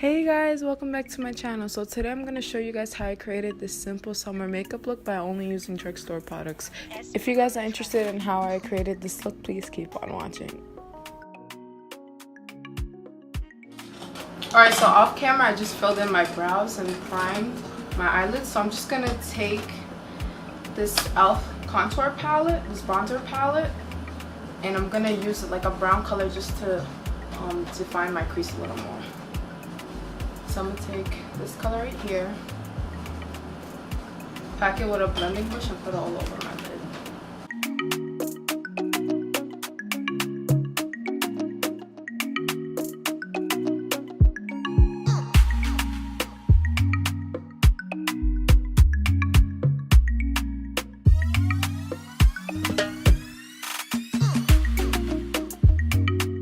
Hey guys, welcome back to my channel. So today I'm going to show you guys how I created this simple summer makeup look by only using Drugstore products. If you guys are interested in how I created this look, please keep on watching. Alright, so off camera I just filled in my brows and primed my eyelids. So I'm just going to take this e.l.f. contour palette, this bronzer palette, and I'm going to use it like a brown color just to define my crease a little more. So I'm going to take this color right here, pack it with a blending brush and put it all over my lid.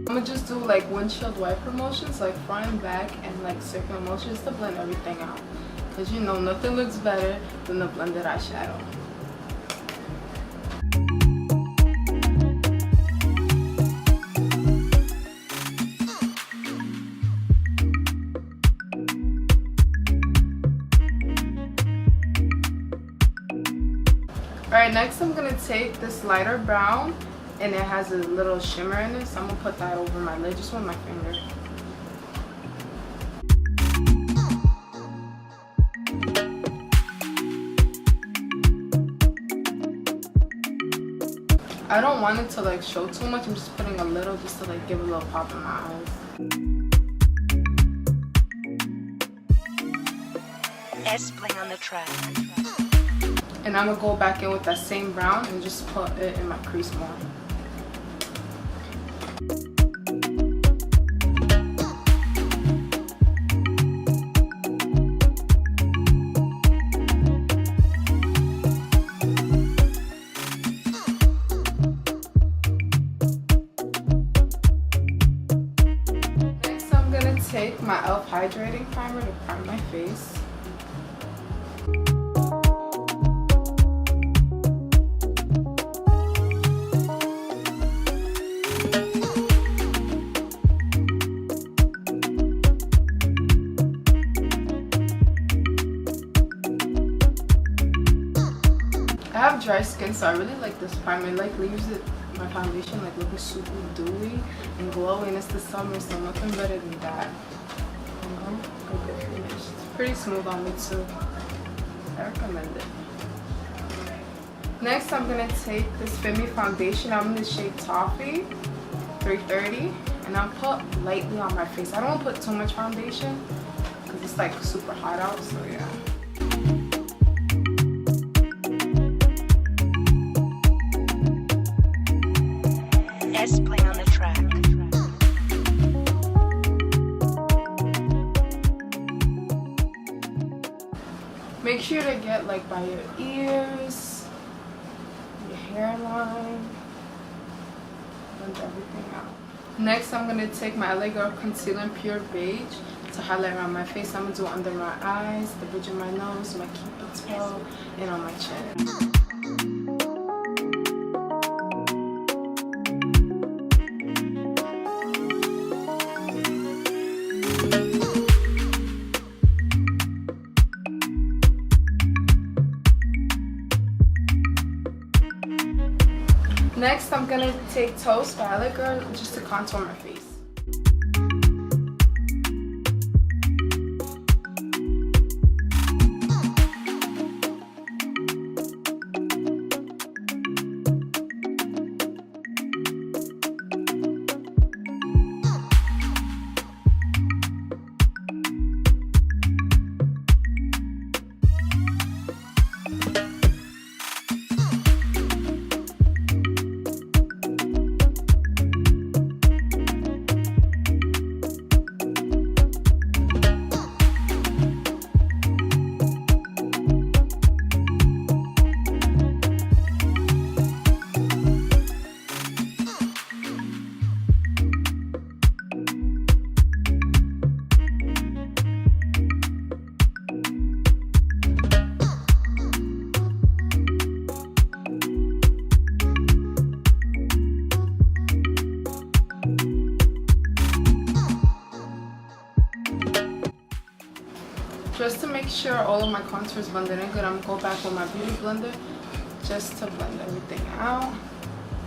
I'm gonna just do like windshield wiper motions, like front and back, and like circular motions to blend everything out. Cause you know nothing looks better than the blended eyeshadow. Alright, next I'm gonna take this lighter brown. And it has a little shimmer in it, so I'm gonna put that over my lid just with my finger. I don't want it to like show too much. I'm just putting a little just to like give a little pop in my eyes. Playing on the track. And I'm gonna go back in with that same brown and just put it in my crease more. Take my e.l.f. Hydrating primer to prime my face. I have dry skin, so I really like this primer. It like leaves my foundation like looking super dewy and glowing. It's the summer, so nothing better than that. It's pretty smooth on me too. I recommend it. Next, I'm gonna take this Fit Me foundation. I'm in the shade Toffee 330, and I'll put lightly on my face. I don't want to put too much foundation because it's like super hot out. So yeah. Playing on the track. Make sure to get like by your ears, your hairline, blend everything out. Next, I'm gonna take my LA Girl Concealer in Pure Beige to highlight around my face. I'm gonna do it under my eyes, the bridge of my nose, my cupid's bow, and on my chin. Next, I'm gonna take Toast by LA Girl just to contour my face. Just to make sure all of my contours blended in good, I'm gonna go back with my beauty blender just to blend everything out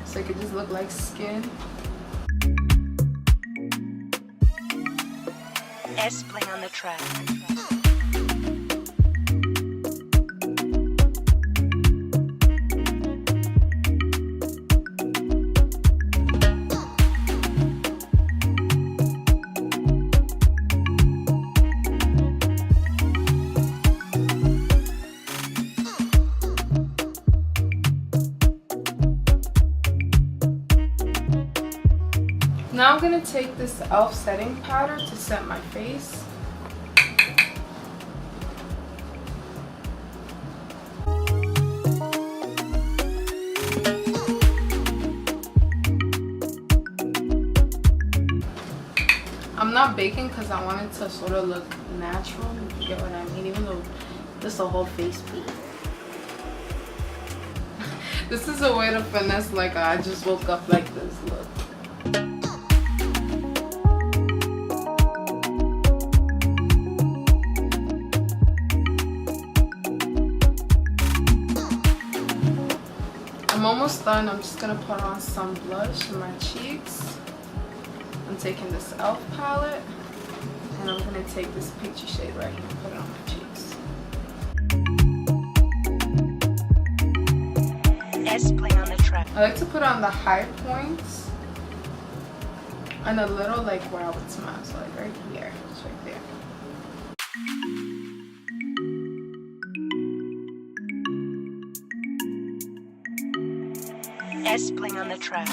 so it could just look like skin. S playing on the track. Now I'm going to take this e.l.f. setting powder to set my face. I'm not baking because I want it to sort of look natural, if you get what I mean, even though this is a whole face beat. This is a way to finesse like I just woke up like this look. I'm almost done. I'm just gonna put on some blush in my cheeks. I'm taking this e.l.f. palette and I'm gonna take this peachy shade right here and put it on my cheeks. S playing on the track. I like to put on the high points and a little like where I would smile, so like right here, just right there. S playing on the track.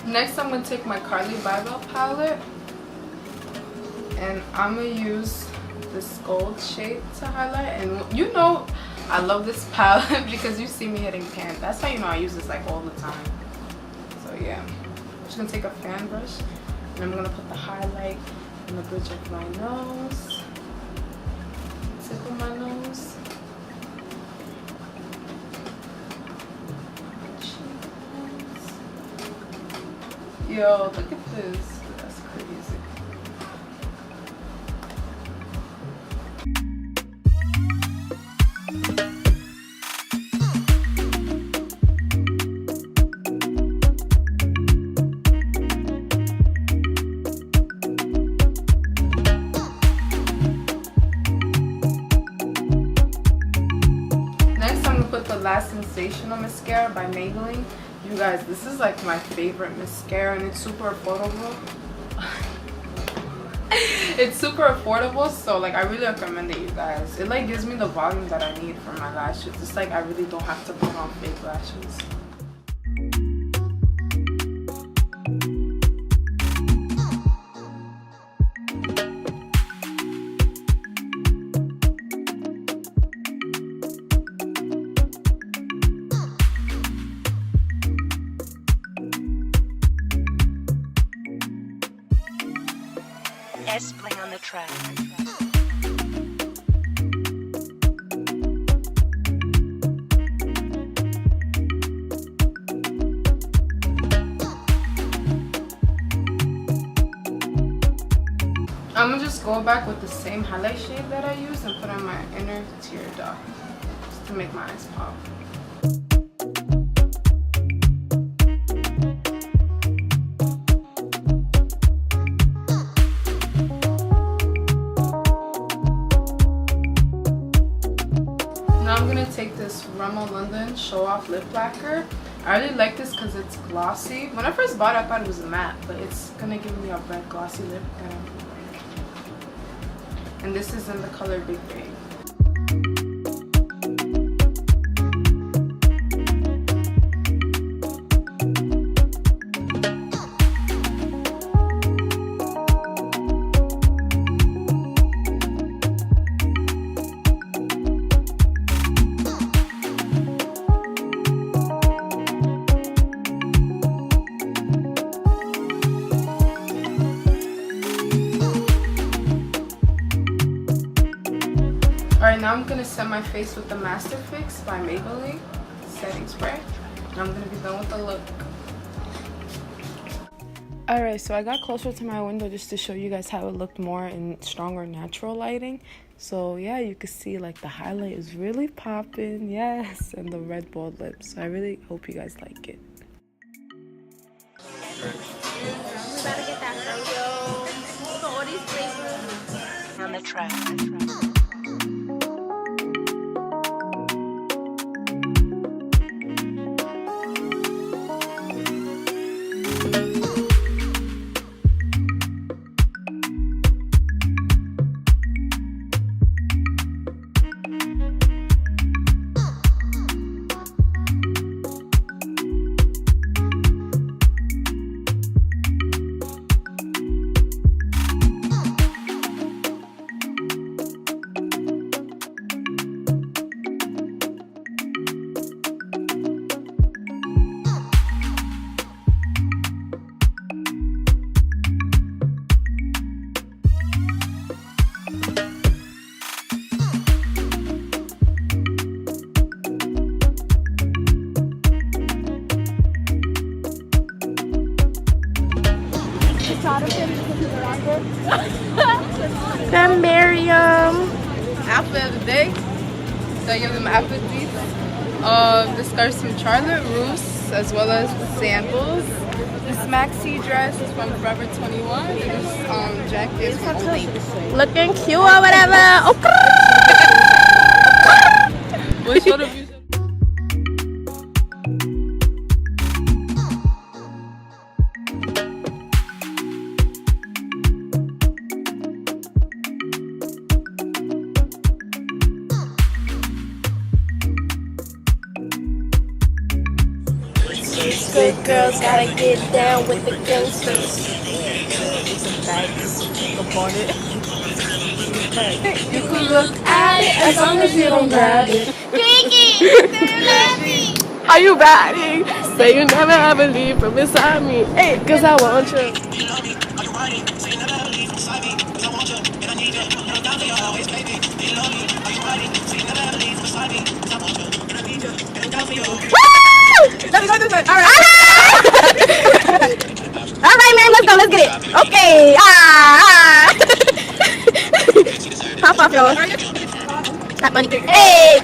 Next, I'm going to take my Carli Bybel palette and I'm going to use this gold shade to highlight. And you know I love this palette because you see me hitting pan. That's how you know I use this like all the time. So yeah, I'm just going to take a fan brush and I'm going to put the highlight on the bridge of my nose, tip of my nose. Yo, look at this. That's crazy. Next, I'm going to put the Lash Sensational mascara by Maybelline. You guys, this is like my favorite mascara and it's super affordable. It's super affordable, so like I really recommend it, you guys. It like gives me the volume that I need for my lashes. It's like I really don't have to put on fake lashes. S playing on the track. I'm gonna just go back with the same highlight shade that I used and put on my inner tear duct just to make my eyes pop. I'm gonna take this Rimmel London Show Off Lip Lacquer. I really like this because it's glossy. When I first bought it, I thought it was a matte, but it's gonna give me a red glossy lip that I like. And this is in the color Big Bang. Alright, now I'm gonna set my face with the Master Fix by Maybelline setting spray. And I'm gonna be done with the look. Alright, so I got closer to my window just to show you guys how it looked more in stronger natural lighting. So yeah, you can see like the highlight is really popping, yes, and the red bold lips. So I really hope you guys like it. On the track. Then Miriam. Outfit of the day. So I give them outfit beats. The skirts from Charlotte Russe, as well as the sandals. This maxi dress is from Forever 21. This jacket is from Old Navy. Looking cute or whatever. What's your review? Good girls gotta get down with the gangsters. You can look at it as long as you don't grab it. Are you batting? Say you never ever leave from beside me. Hey, cause I want you. Let me go this way. All right. All right, man. Let's go. Let's get it. Okay. Pop off, y'all. That money. Hey.